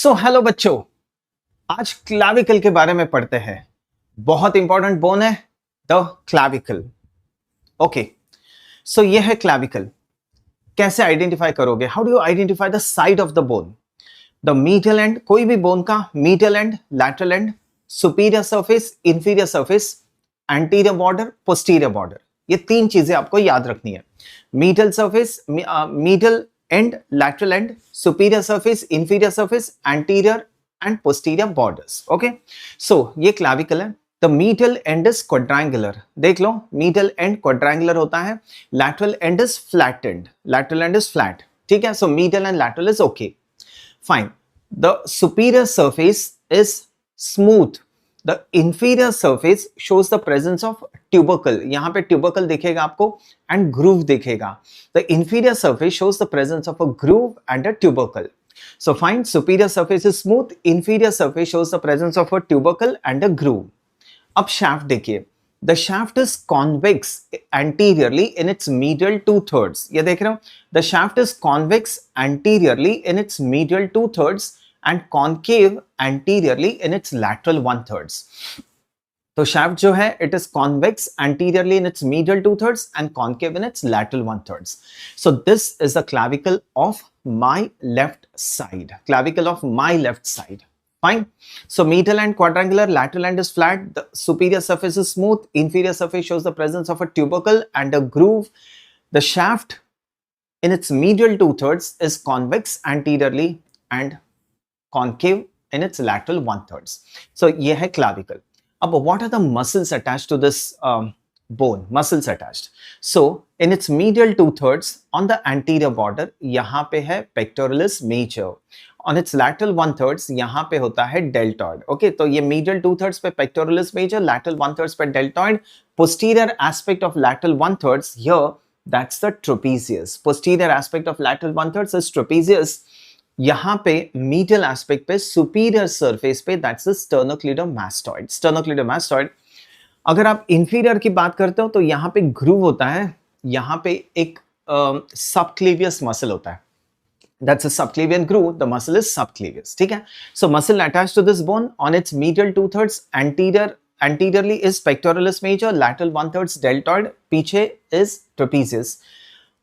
So hello बच्चों, आज clavicle के बारे में पढ़ते हैं। बहुत इंपॉर्टेंट बोन है द क्लाविकल। ओके, सो ये है क्लाविकल। कैसे आइडेंटिफाई करोगे? How do you identify the side of the bone? The medial end, कोई भी बोन का medial end, lateral end, superior surface, inferior surface, anterior border, posterior border. ये तीन चीजें आपको याद रखनी है। Medial surface, medial end, lateral end, superior surface, inferior surface, anterior end posterior borders. Okay, so ये क्लाविकल है। The medial end is quadrangular. देख लो, मीडियल एंड क्वाड्रेंगुलर होता है। Lateral end is flattened, lateral end is flat. ठीक है, so medial end lateral is okay, fine. The superior surface is smooth. The inferior surface shows the presence of tubercle. यहां पे tubercle दिखेगा आपको and groove दिखेगा. The inferior surface shows the presence of a groove and a tubercle. So fine, superior surface is smooth, inferior surface shows the presence of a tubercle and a groove. अब shaft देखिए, the shaft is convex anteriorly in its medial 2/3. ये देख रहे हो, the shaft is convex anteriorly in its medial 2/3 and concave anteriorly in its lateral 1/3. तो shaft जो है, it is convex anteriorly in its medial 2/3 and concave in its lateral 1/3. So this is the clavicle of my left side. Clavicle of my left side. Fine. So medial end quadrangular, lateral end is flat, the superior surface is smooth, inferior surface shows the presence of a tubercle and a groove. The shaft in its medial 2/3 is convex anteriorly and concave in its lateral 1/3. So ये है clavicle. अब what are the muscles attached to this bone? Muscles attached. So in its medial 2/3 on the anterior border, यहाँ पे है pectoralis major. On its lateral 1/3 यहाँ पे होता है deltoid. Okay, तो ये medial 2/3 पे pectoralis major, lateral 1/3 पे deltoid. Posterior aspect of lateral 1/3 here, that's the trapezius. Posterior aspect of lateral 1/3 is trapezius. यहाँ पे medial aspect पे superior surface पे that's the sternocleidomastoid. Sternocleidomastoid. अगर आप inferior की बात करते हो तो यहाँ पे groove होता है, यहाँ पे एक subclavius muscle होता है. That's a subclavian groove. The muscle is subclavius. ठीक है? So muscle attached to this bone on its medial 2/3 anteriorly is pectoralis major, lateral 1/3 deltoid, पीछे is trapezius.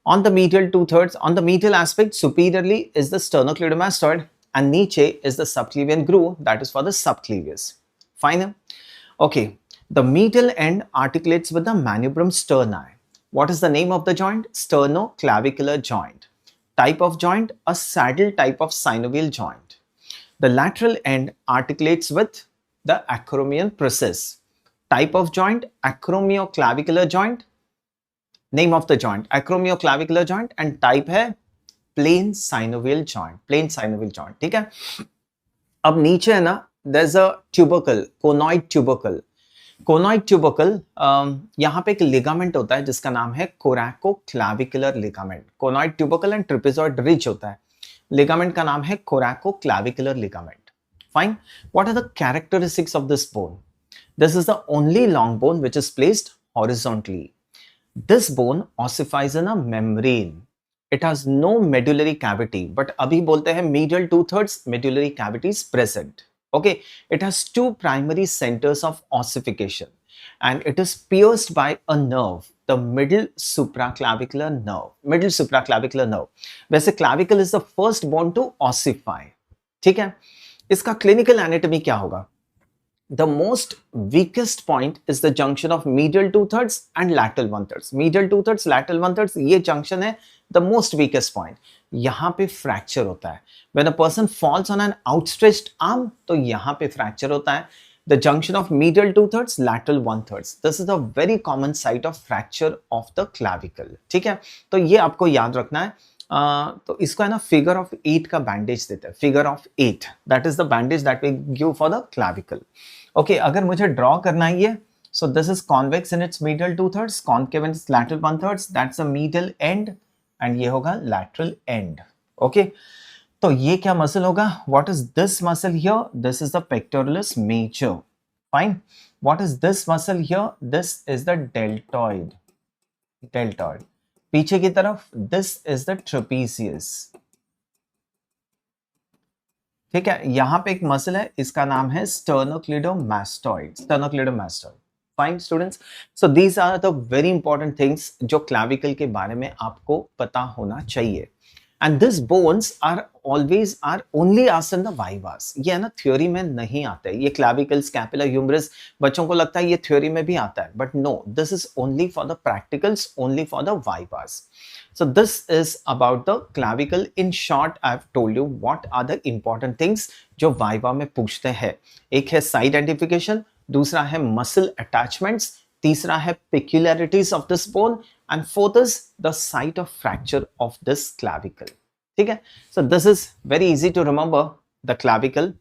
On the medial 2/3, on the medial aspect, superiorly is the sternocleidomastoid and नीचे is the subclavian groove, that is for the subclavius. Fine? Okay. The medial end articulates with the manubrium sterni. What is the name of the joint? Sternoclavicular joint. Type of joint, a saddle type of synovial joint. The lateral end articulates with the acromion process. Type of joint, acromioclavicular joint. Name of the joint, acromioclavicular joint, and type है plain synovial joint. Plain synovial joint. ठीक है? अब नीचे है ना, there's a tubercle, conoid tubercle. Conoid tubercle, यहाँ पे एक लिगामेंट होता है जिसका नाम है coracoclavicular ligament. Conoid tubercle and trapezoid ridge होता है. लिगामेंट का नाम है coracoclavicular ligament. Fine. What are the characteristics of this bone? This is the only long bone which is placed horizontally. This bone ossifies in a membrane. It has no medullary cavity, but अभी बोलते हैं medial 2/3 medullary cavity is present. Okay, it has two primary centers of ossification and it is pierced by a nerve, the middle supraclavicular nerve. Middle supraclavicular nerve. वैसे clavicle is the first bone to ossify. ठीक है? इसका clinical anatomy क्या होगा? The most weakest point is the junction of medial 2/3 and lateral 1/3. Medial 2/3, lateral 1/3, ये junction है the most weakest point. यहाँ पे fracture होता है. When a person falls on an outstretched arm, तो यहाँ पे fracture होता है. The junction of medial 2/3, lateral 1/3. This is a very common site of fracture of the clavicle. ठीक है? तो ये आपको याद रखना है. तो इसको है ना figure of 8 का bandage देते हैं. Figure of 8. That is the bandage that we give for the clavicle. Okay, अगर मुझे draw करना है ये, so this is convex in its medial 2/3, concave in its lateral 1/3. That's the medial end and ये होगा lateral end. Okay, तो ये क्या muscle होगा? What is this muscle here? This is the pectoralis major. Fine. What is this muscle here? This is the deltoid. Deltoid. पीछे की तरफ this is the trapezius. ठीक है, यहां पे एक मसल है, इसका नाम है sternocleidomastoid. Fine students, so these are the very important things जो क्लैविकल के बारे में आपको पता होना चाहिए. And this bones are always are only asked in the vivas. ये है ना, थ्योरी में नहीं आता है. ये क्लैविकल, स्कैपुला, ह्यूमरस, बच्चों को लगता है ये थ्योरी में भी आता है, but no, this is only for the practicals, only for the vivas. So this is about the clavicle. In short, I've told you what are the important things जो वाइवा में पूछते हैं. एक है साइट आइडेंटिफिकेशन, दूसरा है muscle attachments, तीसरा है peculiarities of this bone, and fourth is the site of fracture of this clavicle. ठीक है? So this is very easy to remember the clavicle.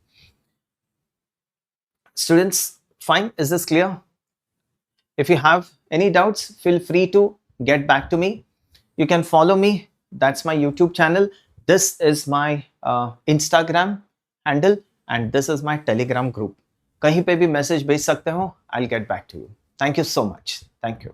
Students, fine? Is this clear? If you have any doubts, feel free to get back to me. You can follow me. That's my YouTube channel. This is my Instagram handle, and this is my Telegram group. कहीं पे भी message भेज सकते हो. I'll get back to you. Thank you so much. Thank you.